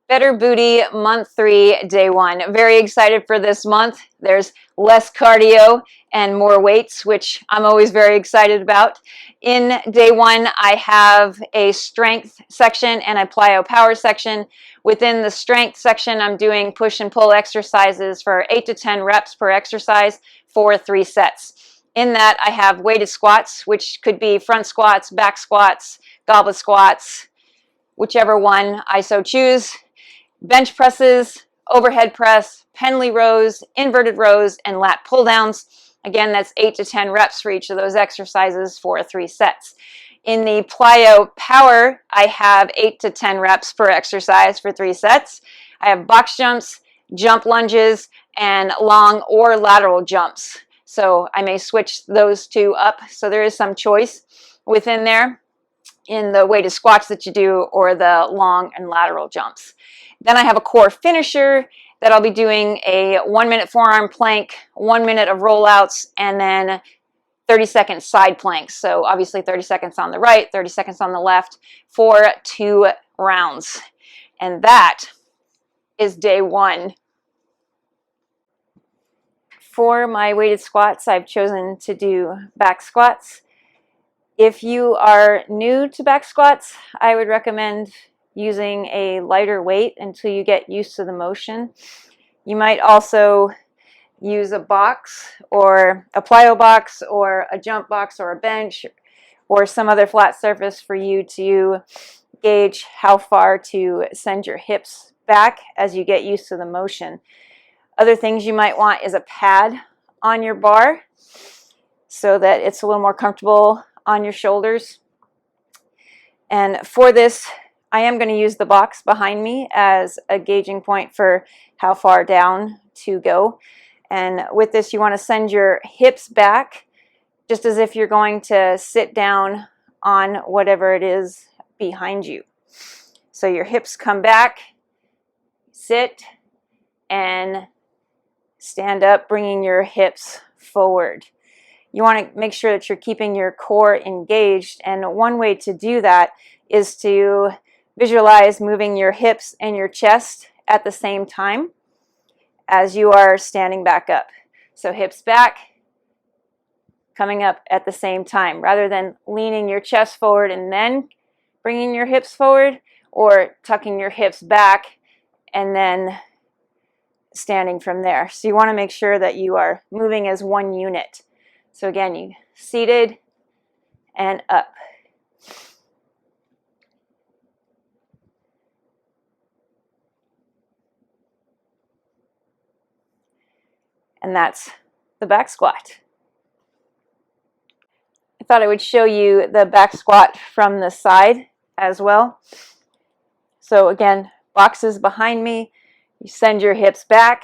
Better Booty month 3, day 1. Very excited for this month. There's less cardio and more weights, which I'm always very excited about. In day 1, I have a strength section and a plyo power section. Within the strength section, I'm doing push and pull exercises for 8 to 10 reps per exercise for 3 sets. In that, I have weighted squats, which could be front squats, back squats, goblet squats, whichever one I so choose. Bench presses, overhead press, Pendlay rows, inverted rows, and lat pull downs. Again, that's 8 to 10 reps for each of those exercises for 3 sets. In the plyo power, I have 8 to 10 reps per exercise for 3 sets. I have box jumps, jump lunges, and long or lateral jumps. So I may switch those 2 up. So there is some choice within there in the weighted squats that you do or the long and lateral jumps. Then I have a core finisher that I'll be doing a 1-minute forearm plank, 1 minute of rollouts, and then 30-second side planks. So obviously 30 seconds on the right, 30 seconds on the left for 2 rounds. And that is day 1. For my weighted squats, I've chosen to do back squats. If you are new to back squats, I would recommend using a lighter weight until you get used to the motion. You might also use a box or a plyo box or a jump box or a bench or some other flat surface for you to gauge how far to send your hips back as you get used to the motion. Other things you might want is a pad on your bar so that it's a little more comfortable on your shoulders. And for this, I am going to use the box behind me as a gauging point for how far down to go. And with this, you want to send your hips back just as if you're going to sit down on whatever it is behind you. So your hips come back, sit, and stand up, bringing your hips forward. You want to make sure that you're keeping your core engaged, and one way to do that is to visualize moving your hips and your chest at the same time as you are standing back up. So hips back, coming up at the same time, rather than leaning your chest forward and then bringing your hips forward, or tucking your hips back and then standing from there. So you want to make sure that you are moving as one unit. So again, you seated and up. And that's the back squat. I thought I would show you the back squat from the side as well. So again, boxes behind me. You send your hips back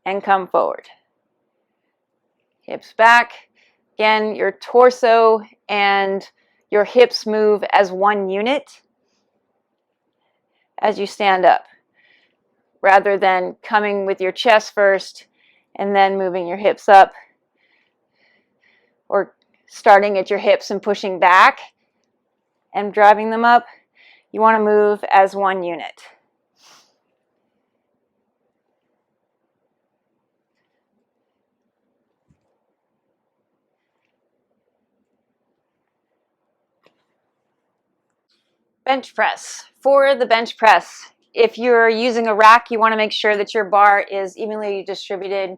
and come forward. Hips back. Again, your torso and your hips move as one unit as you stand up, rather than coming with your chest first and then moving your hips up, or starting at your hips and pushing back and driving them up. You want to move as one unit. Bench press. For the bench press, if you're using a rack, you want to make sure that your bar is evenly distributed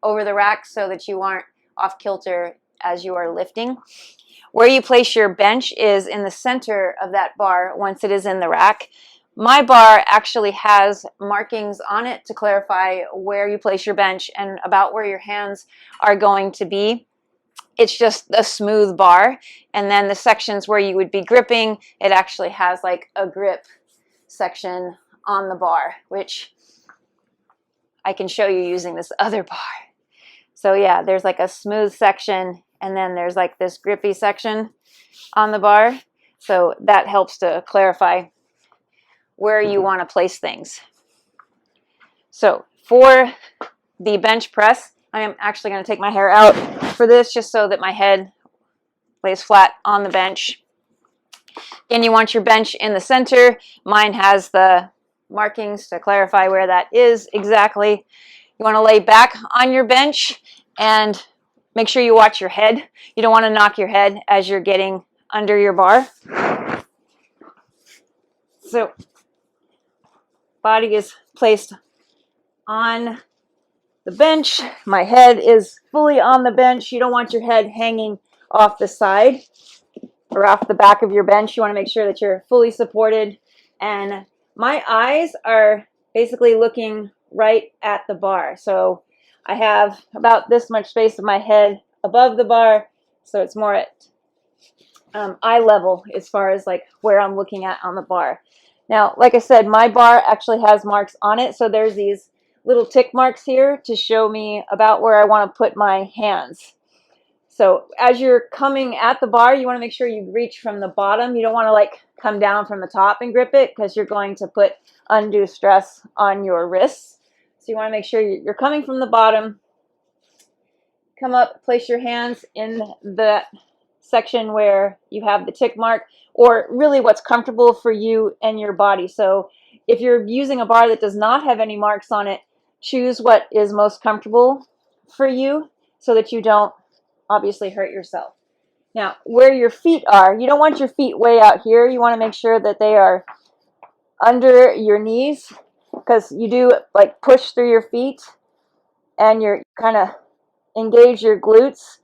over the rack so that you aren't off kilter as you are lifting. Where you place your bench is in the center of that bar once it is in the rack. My bar actually has markings on it to clarify where you place your bench and about where your hands are going to be. It's just a smooth bar, and then the sections where you would be gripping, it actually has like a grip section on the bar, which I can show you using this other bar. So yeah, there's like a smooth section, and then there's like this grippy section on the bar. So that helps to clarify where you want to place things. So for the bench press, I am actually going to take my hair out for this just so that my head lays flat on the bench. Again, you want your bench in the center. Mine has the markings to clarify where that is exactly. You want to lay back on your bench and make sure you watch your head. You don't want to knock your head as you're getting under your bar. So, body is placed on the bench. My head is fully on the bench. You don't want your head hanging off the side or off the back of your bench. You want to make sure that you're fully supported. And my eyes are basically looking right at the bar. So I have about this much space of my head above the bar. So it's more at eye level as far as like where I'm looking at on the bar. Now, like I said, my bar actually has marks on it. So there's these little tick marks here to show me about where I want to put my hands. So as you're coming at the bar, you want to make sure you reach from the bottom. You don't want to like come down from the top and grip it because you're going to put undue stress on your wrists. So you want to make sure you're coming from the bottom. Come up, place your hands in the section where you have the tick mark, or really what's comfortable for you and your body. So if you're using a bar that does not have any marks on it, choose what is most comfortable for you so that you don't obviously hurt yourself. Now, where your feet are, you don't want your feet way out here. You want to make sure that they are under your knees, because you do like push through your feet and you're kind of engage your glutes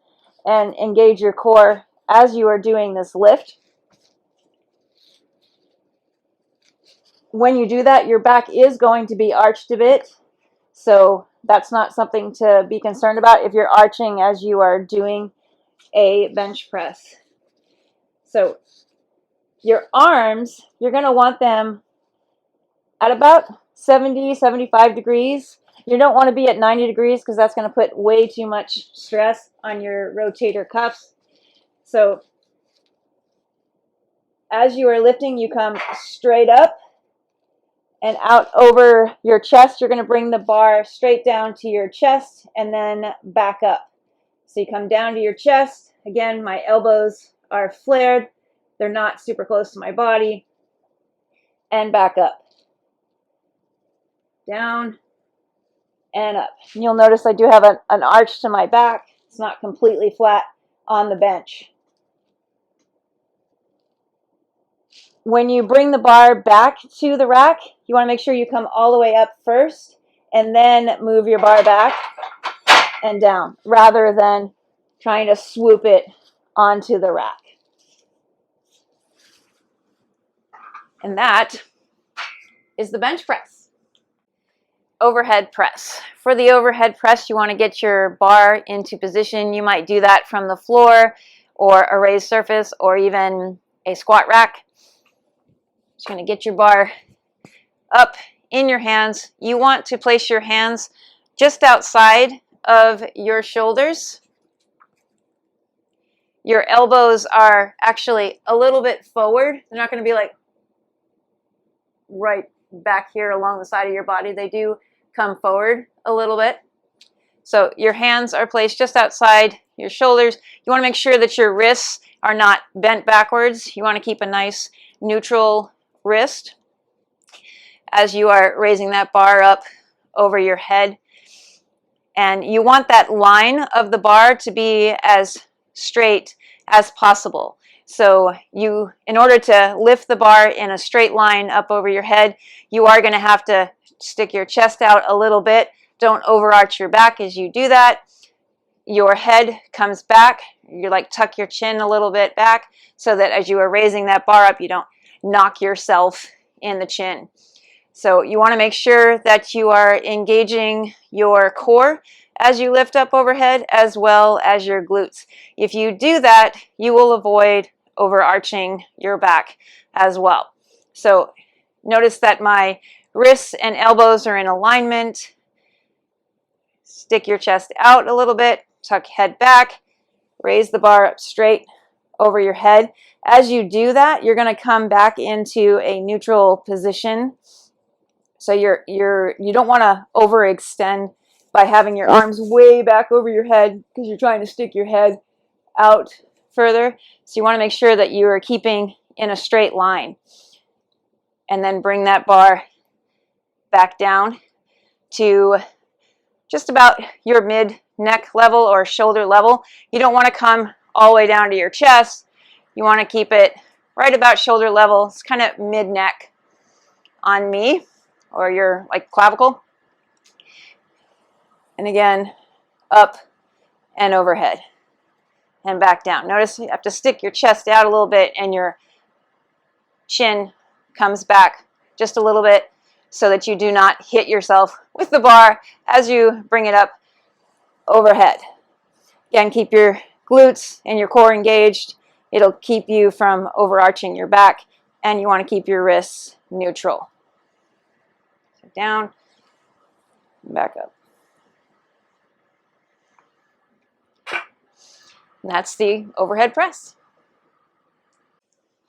and engage your core as you are doing this lift. When you do that, your back is going to be arched a bit. So that's not something to be concerned about if you're arching as you are doing a bench press. So your arms, you're going to want them at about 70, 75 degrees. You don't want to be at 90 degrees because that's going to put way too much stress on your rotator cuffs. So as you are lifting, you come straight up and out over your chest. You're going to bring the bar straight down to your chest and then back up. So you come down to your chest. Again, my elbows are flared. They're not super close to my body. And back up. Down and up. And you'll notice I do have an arch to my back. It's not completely flat on the bench. When you bring the bar back to the rack, you want to make sure you come all the way up first and then move your bar back and down rather than trying to swoop it onto the rack. And that is the bench press. Overhead press. For the overhead press, you want to get your bar into position. You might do that from the floor or a raised surface or even a squat rack. Just going to get your bar up in your hands. You want to place your hands just outside of your shoulders. Your elbows are actually a little bit forward. They're not going to be like right back here along the side of your body. They do come forward a little bit. So your hands are placed just outside your shoulders. You want to make sure that your wrists are not bent backwards. You want to keep a nice neutral wrist as you are raising that bar up over your head. And you want that line of the bar to be as straight as possible. So you, in order to lift the bar in a straight line up over your head, you are going to have to stick your chest out a little bit. Don't overarch your back as you do that. Your head comes back. You like tuck your chin a little bit back so that as you are raising that bar up, you don't knock yourself in the chin. So you want to make sure that you are engaging your core as you lift up overhead as well as your glutes. If you do that, you will avoid overarching your back as well. So notice that my wrists and elbows are in alignment. Stick your chest out a little bit, tuck head back, raise the bar up straight over your head. As you do that, you're going to come back into a neutral position. So you don't want to overextend by having your arms way back over your head because you're trying to stick your head out further. So you want to make sure that you are keeping in a straight line. And then bring that bar back down to just about your mid-neck level or shoulder level. You don't want to come all the way down to your chest. You want to keep it right about shoulder level. It's kind of mid-neck on me, or your like clavicle. And again, up and overhead and back down. Notice you have to stick your chest out a little bit and your chin comes back just a little bit so that you do not hit yourself with the bar as you bring it up overhead. Again, keep your glutes and your core engaged. It'll keep you from overarching your back, and you want to keep your wrists neutral. So down, back up. And that's the overhead press.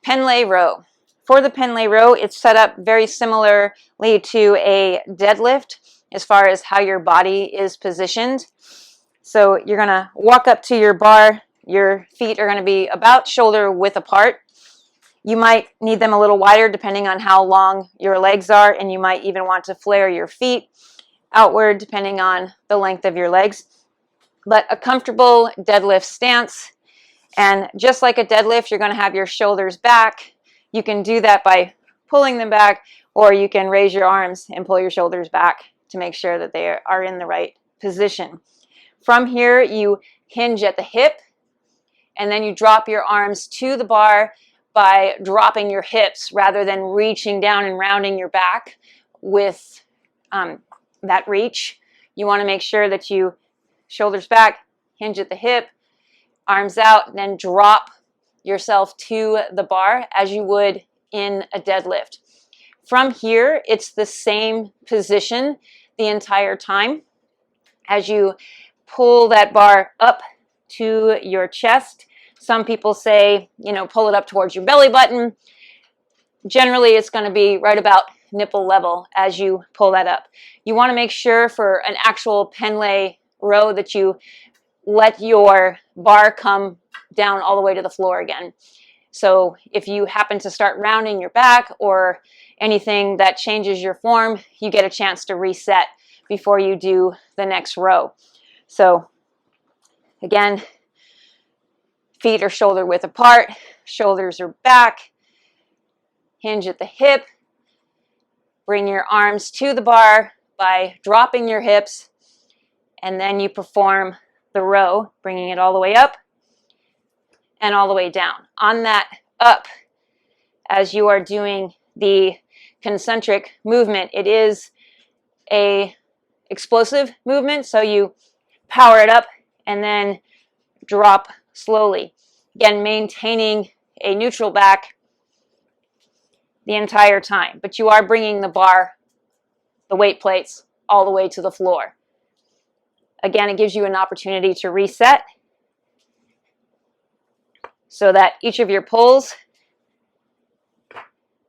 Pendlay row. For the Pendlay row, it's set up very similarly to a deadlift as far as how your body is positioned. So you're going to walk up to your bar. Your feet are going to be about shoulder width apart. You might need them a little wider depending on how long your legs are, and you might even want to flare your feet outward depending on the length of your legs. But a comfortable deadlift stance, and just like a deadlift, you're going to have your shoulders back. You can do that by pulling them back, or you can raise your arms and pull your shoulders back to make sure that they are in the right position. From here, you hinge at the hip, and then you drop your arms to the bar by dropping your hips rather than reaching down and rounding your back with that reach. You want to make sure that you shoulders back, hinge at the hip, arms out, and then drop yourself to the bar as you would in a deadlift. From here, it's the same position the entire time. As you pull that bar up to your chest, some people say, you know, pull it up towards your belly button. Generally, it's going to be right about nipple level as you pull that up. You want to make sure for an actual Pendlay row that you let your bar come down all the way to the floor again. So if you happen to start rounding your back or anything that changes your form, you get a chance to reset before you do the next row. So again, feet are shoulder width apart, shoulders are back, hinge at the hip, bring your arms to the bar by dropping your hips, and then you perform the row, bringing it all the way up and all the way down. On that up, as you are doing the concentric movement, it is a explosive movement, so you power it up and then drop slowly. Again, maintaining a neutral back the entire time, but you are bringing the bar, the weight plates, all the way to the floor. Again, it gives you an opportunity to reset so that each of your pulls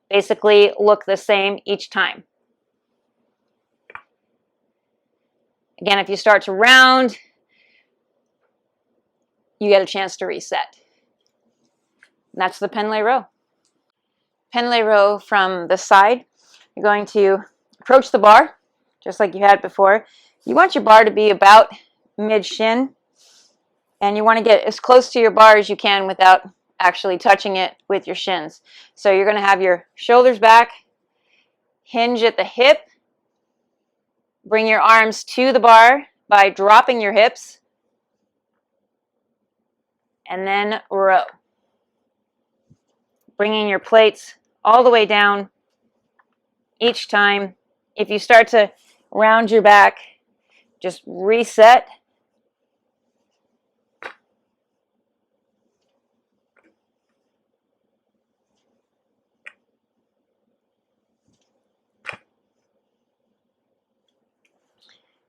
basically look the same each time. Again, if you start to round, you get a chance to reset. And that's the Pendlay row. Pendlay row from the side. You're going to approach the bar, just like you had before. You want your bar to be about mid-shin, and you want to get as close to your bar as you can without actually touching it with your shins. So you're going to have your shoulders back, hinge at the hip, bring your arms to the bar by dropping your hips, and then row. Bringing your plates all the way down each time. If you start to round your back, just reset.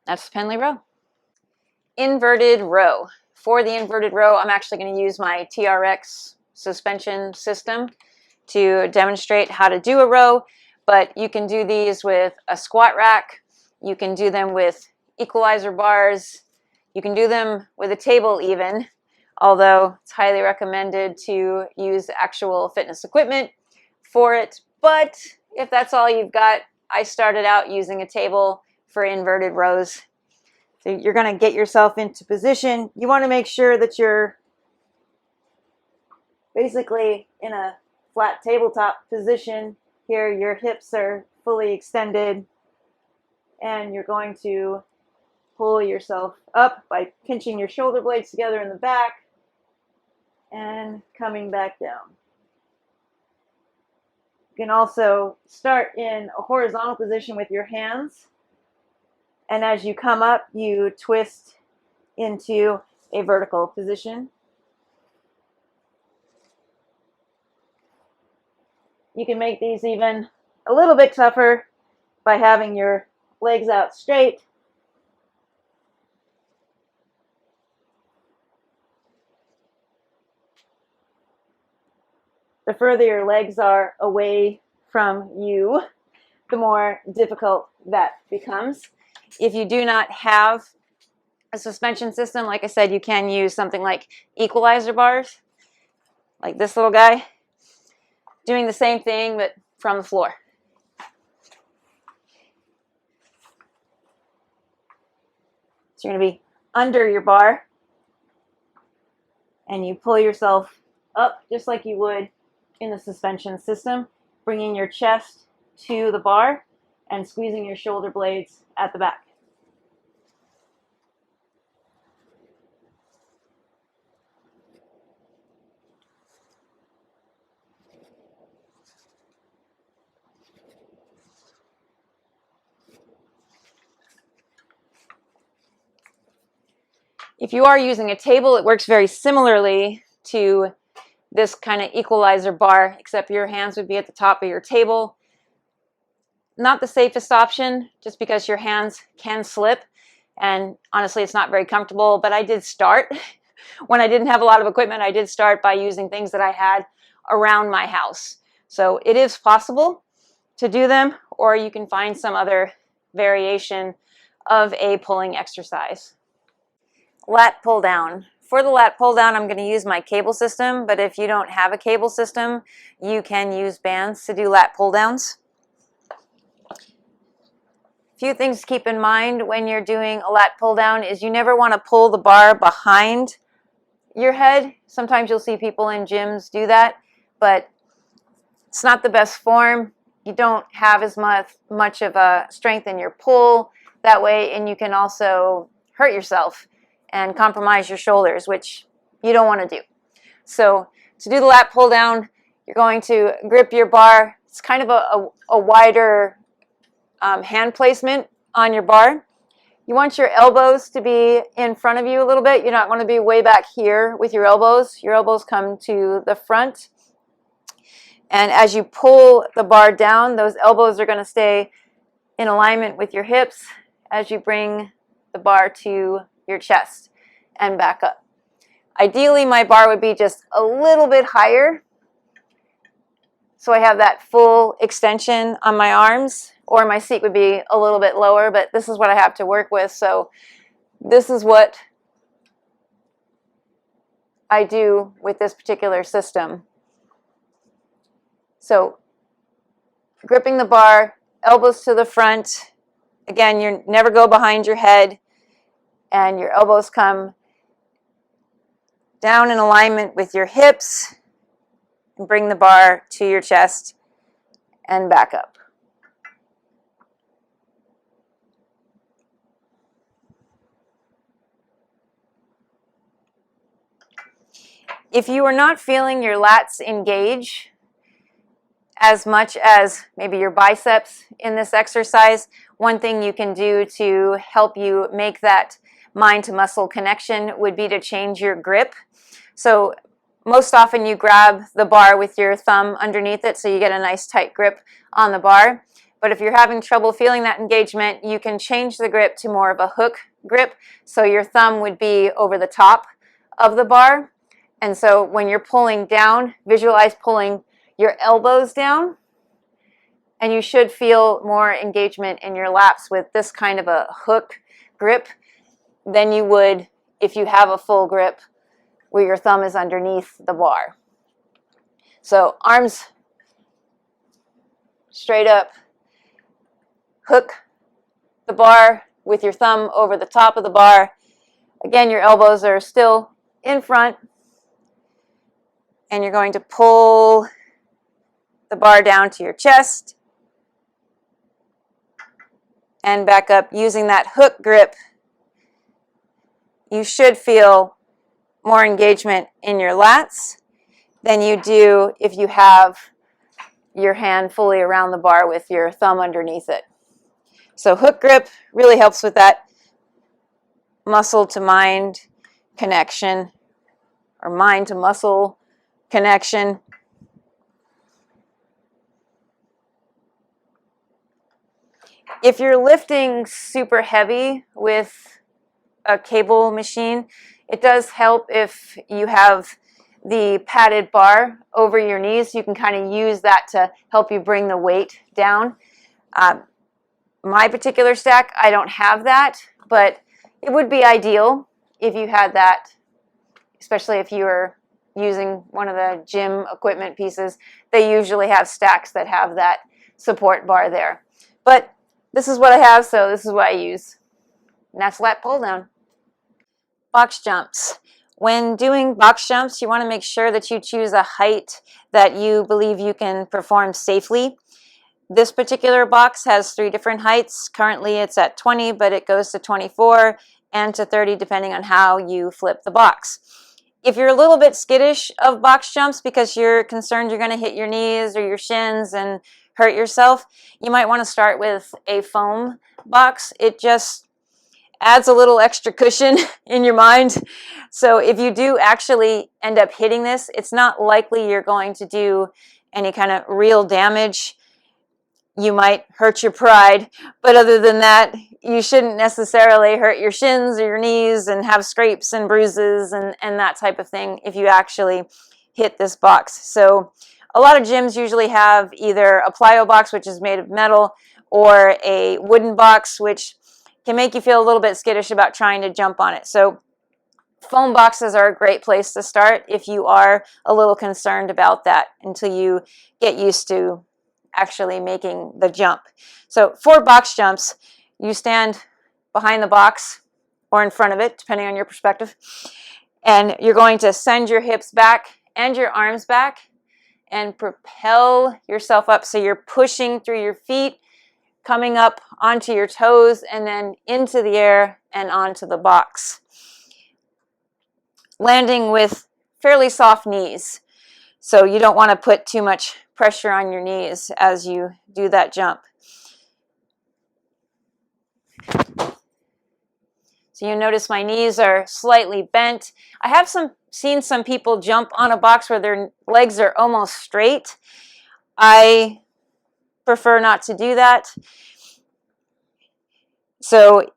That's the Pendlay row. Inverted row. For the inverted row, I'm actually going to use my TRX suspension system to demonstrate how to do a row, but you can do these with a squat rack. You can do them with equalizer bars. You can do them with a table even. although it's highly recommended to use actual fitness equipment for it. But if that's all you've got, I started out using a table for inverted rows. So you're going to get yourself into position. You want to make sure that you're basically in a flat tabletop position. Here your hips are fully extended, and you're going to pull yourself up by pinching your shoulder blades together in the back and coming back down. You can also start in a horizontal position with your hands, and as you come up, you twist into a vertical position. You can make these even a little bit tougher by having your legs out straight. The further your legs are away from you, the more difficult that becomes. If you do not have a suspension system, like I said, you can use something like equalizer bars, like this little guy, doing the same thing but from the floor. So you're going to be under your bar, and you pull yourself up just like you would in the suspension system, bringing your chest to the bar and squeezing your shoulder blades at the back. If you are using a table, it works very similarly to this kind of equalizer bar, except your hands would be at the top of your table. Not the safest option, just because your hands can slip, and honestly it's not very comfortable. But I did start when I didn't have a lot of equipment. I did start by using things that I had around my house. So it is possible to do them, or you can find some other variation of a pulling exercise. Lat pull down. For the lat pull down, I'm going to use my cable system, but if you don't have a cable system, you can use bands to do lat pull downs. A few things to keep in mind when you're doing a lat pull down is you never want to pull the bar behind your head. Sometimes you'll see people in gyms do that, but it's not the best form. You don't have as much of a strength in your pull that way, and you can also hurt yourself and compromise your shoulders, which you don't want to do. So to do the lat pull down, you're going to grip your bar. It's kind of a wider hand placement on your bar. You want your elbows to be in front of you a little bit. You're not going to be way back here with your elbows. Your elbows come to the front. And as you pull the bar down, those elbows are going to stay in alignment with your hips as you bring the bar to your chest and back up. Ideally, my bar would be just a little bit higher, so I have that full extension on my arms, or my seat would be a little bit lower, but this is what I have to work with, so this is what I do with this particular system. So gripping the bar, elbows to the front. Again, you never go behind your head, and your elbows come down in alignment with your hips, and bring the bar to your chest and back up. If you are not feeling your lats engage as much as maybe your biceps in this exercise, one thing you can do to help you make that mind to muscle connection would be to change your grip. So most often you grab the bar with your thumb underneath it so you get a nice tight grip on the bar. But if you're having trouble feeling that engagement, you can change the grip to more of a hook grip. So your thumb would be over the top of the bar. And so when you're pulling down, visualize pulling your elbows down, and you should feel more engagement in your lats with this kind of a hook grip than you would if you have a full grip where your thumb is underneath the bar. So arms straight up, hook the bar with your thumb over the top of the bar. Again, your elbows are still in front, and you're going to pull the bar down to your chest and back up using that hook grip. You should feel more engagement in your lats than you do if you have your hand fully around the bar with your thumb underneath it. So hook grip really helps with that muscle to mind connection, or mind to muscle connection. If you're lifting super heavy with a cable machine, it does help if you have the padded bar over your knees. You can kind of use that to help you bring the weight down. My particular stack, I don't have that, but it would be ideal if you had that, especially if you were using one of the gym equipment pieces. They usually have stacks that have that support bar there. But this is what I have, so this is what I use. And that's lat pull down. Box jumps. When doing box jumps, you want to make sure that you choose a height that you believe you can perform safely. This particular box has 3 different heights. Currently it's at 20, but it goes to 24 and to 30 depending on how you flip the box. If you're a little bit skittish of box jumps because you're concerned you're going to hit your knees or your shins and hurt yourself, you might want to start with a foam box. It just adds a little extra cushion in your mind. So if you do actually end up hitting this, it's not likely you're going to do any kind of real damage. You might hurt your pride, but other than that, you shouldn't necessarily hurt your shins or your knees and have scrapes and bruises and that type of thing if you actually hit this box. So a lot of gyms usually have either a plyo box, which is made of metal, or a wooden box, which can make you feel a little bit skittish about trying to jump on it. So foam boxes are a great place to start if you are a little concerned about that until you get used to actually making the jump. So for box jumps, you stand behind the box or in front of it, depending on your perspective, and you're going to send your hips back and your arms back and propel yourself up. So you're pushing through your feet, coming up onto your toes, and then into the air and onto the box. Landing with fairly soft knees. So you don't want to put too much pressure on your knees as you do that jump. So you notice my knees are slightly bent. I have seen some people jump on a box where their legs are almost straight. I prefer not to do that. So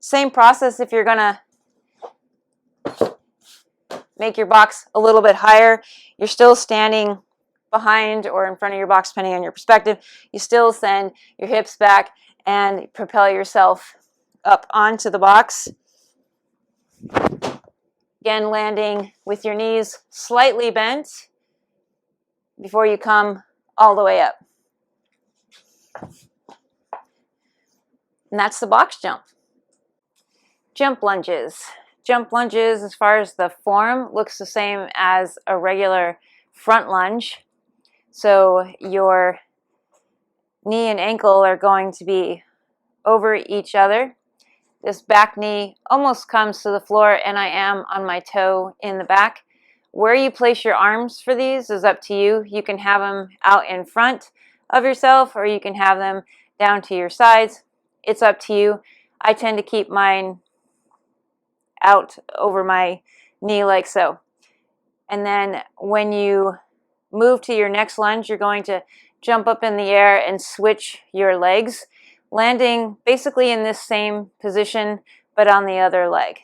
same process if you're gonna make your box a little bit higher. You're still standing behind or in front of your box, depending on your perspective. You still send your hips back and propel yourself up onto the box. Again, landing with your knees slightly bent before you come all the way up. And that's the box jump. Jump lunges. Jump lunges, as far as the form, looks the same as a regular front lunge. So your knee and ankle are going to be over each other. This back knee almost comes to the floor, and I am on my toe in the back. Where you place your arms for these is up to you. You can have them out in front of yourself, or you can have them down to your sides. It's up to you. I tend to keep mine out over my knee like so. And then when you move to your next lunge, you're going to jump up in the air and switch your legs, landing basically in this same position, but on the other leg.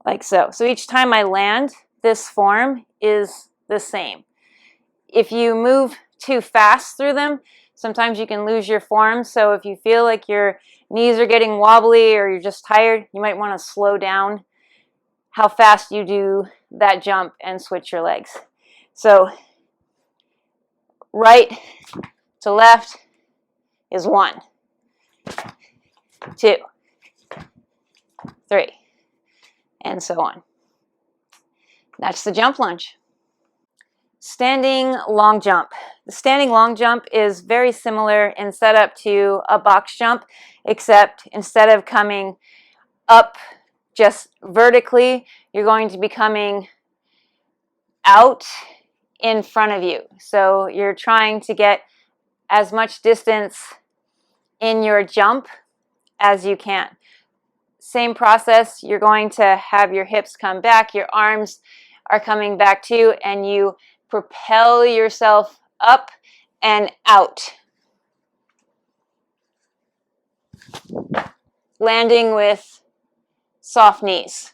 Like so. So each time I land, this form is the same. If you move too fast through them, Sometimes you can lose your form, so if you feel like your knees are getting wobbly or you're just tired, you might want to slow down how fast you do that jump and switch your legs. So right to left is 1, 2, 3, and so on. That's the jump lunge. Standing long jump. The standing long jump is very similar in setup to a box jump, except instead of coming up just vertically, you're going to be coming out in front of you. So you're trying to get as much distance in your jump as you can. Same process, you're going to have your hips come back, your arms are coming back too, and you propel yourself up and out, landing with soft knees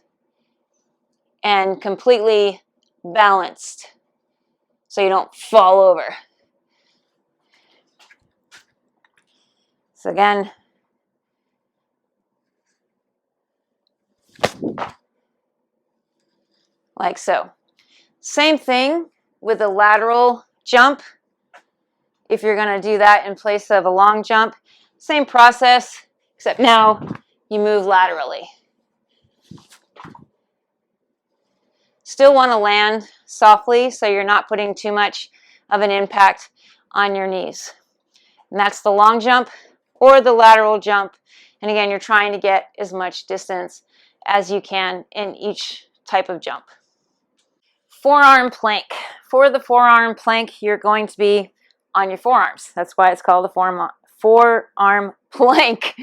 and completely balanced so you don't fall over. So again, like so. Same thing with a lateral jump. If you're going to do that in place of a long jump, same process, except now you move laterally. Still want to land softly so you're not putting too much of an impact on your knees. And that's the long jump or the lateral jump. And again, you're trying to get as much distance as you can in each type of jump. Forearm plank. For the forearm plank, you're going to be on your forearms. That's why it's called the forearm plank.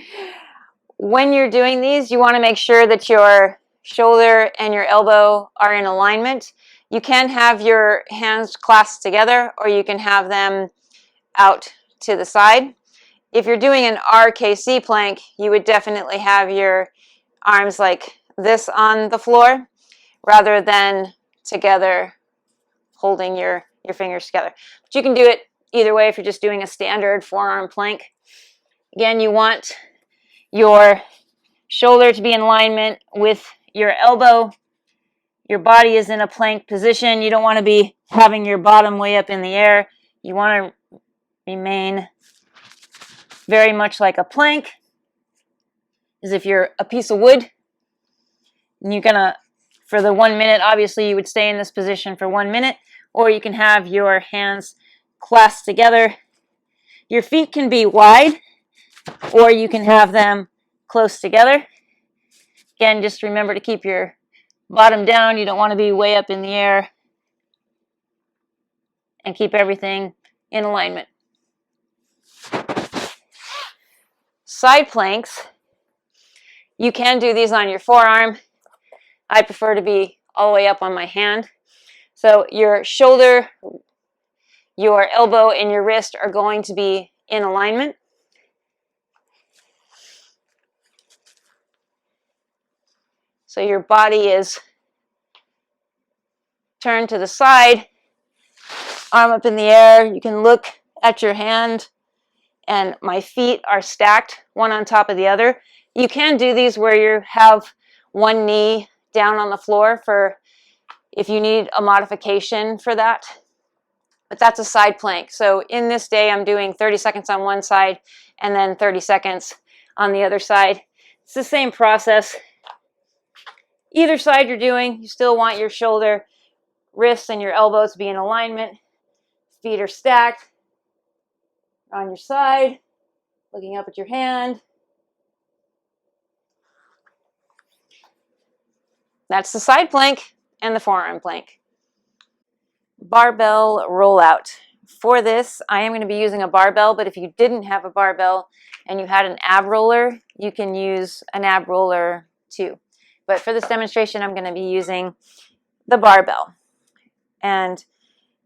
When you're doing these, you want to make sure that your shoulder and your elbow are in alignment. You can have your hands clasped together, or you can have them out to the side. If you're doing an RKC plank, you would definitely have your arms like this on the floor rather than together holding your fingers together. But you can do it either way if you're just doing a standard forearm plank. Again, you want your shoulder to be in alignment with your elbow. Your body is in a plank position. You don't want to be having your bottom way up in the air. You want to remain very much like a plank, as if you're a piece of wood. And you're gonna, for the 1 minute, obviously you would stay in this position for 1 minute, or you can have your hands clasped together. Your feet can be wide, or you can have them close together. Again, just remember to keep your bottom down. You don't want to be way up in the air, and keep everything in alignment. Side planks. You can do these on your forearm. I prefer to be all the way up on my hand. So your shoulder, your elbow, and your wrist are going to be in alignment. So your body is turned to the side, arm up in the air. You can look at your hand, and my feet are stacked one on top of the other. You can do these where you have one knee down on the floor for if you need a modification for that. But that's a side plank. So in this day, I'm doing 30 seconds on one side and then 30 seconds on the other side. It's the same process. Either side you're doing, you still want your shoulder, wrists, and your elbows to be in alignment. Feet are stacked on your side, looking up at your hand. That's the side plank and the forearm plank. Barbell rollout. For this, I am going to be using a barbell, but if you didn't have a barbell and you had an ab roller, you can use an ab roller too. But for this demonstration, I'm going to be using the barbell. And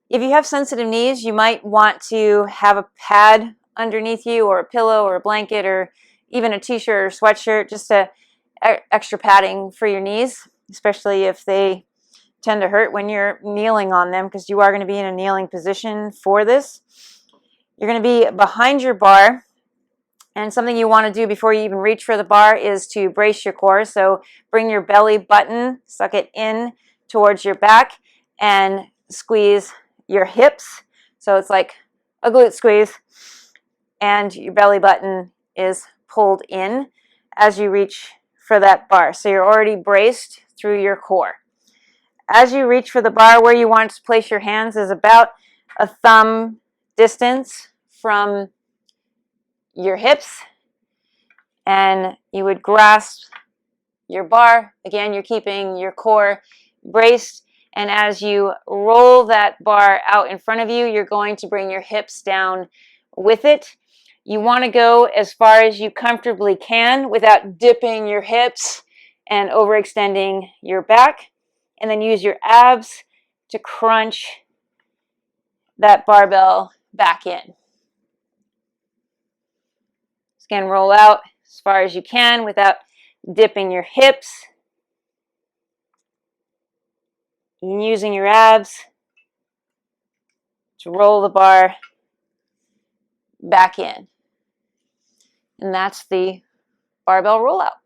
if you have sensitive knees, you might want to have a pad underneath you, or a pillow, or a blanket, or even a t-shirt or sweatshirt, just to extra padding for your knees, especially if they tend to hurt when you're kneeling on them, because you are going to be in a kneeling position for this. You're going to be behind your bar, and something you want to do before you even reach for the bar is to brace your core. So bring your belly button, suck it in towards your back, and squeeze your hips. So it's like a glute squeeze, and your belly button is pulled in as you reach for that bar. So you're already braced through your core. As you reach for the bar, where you want to place your hands is about a thumb distance from your hips, and you would grasp your bar. Again, you're keeping your core braced, and as you roll that bar out in front of you, you're going to bring your hips down with it. You want to go as far as you comfortably can without dipping your hips and overextending your back, and then use your abs to crunch that barbell back in. Again, roll out as far as you can without dipping your hips, and using your abs to roll the bar back in. And that's the barbell rollout.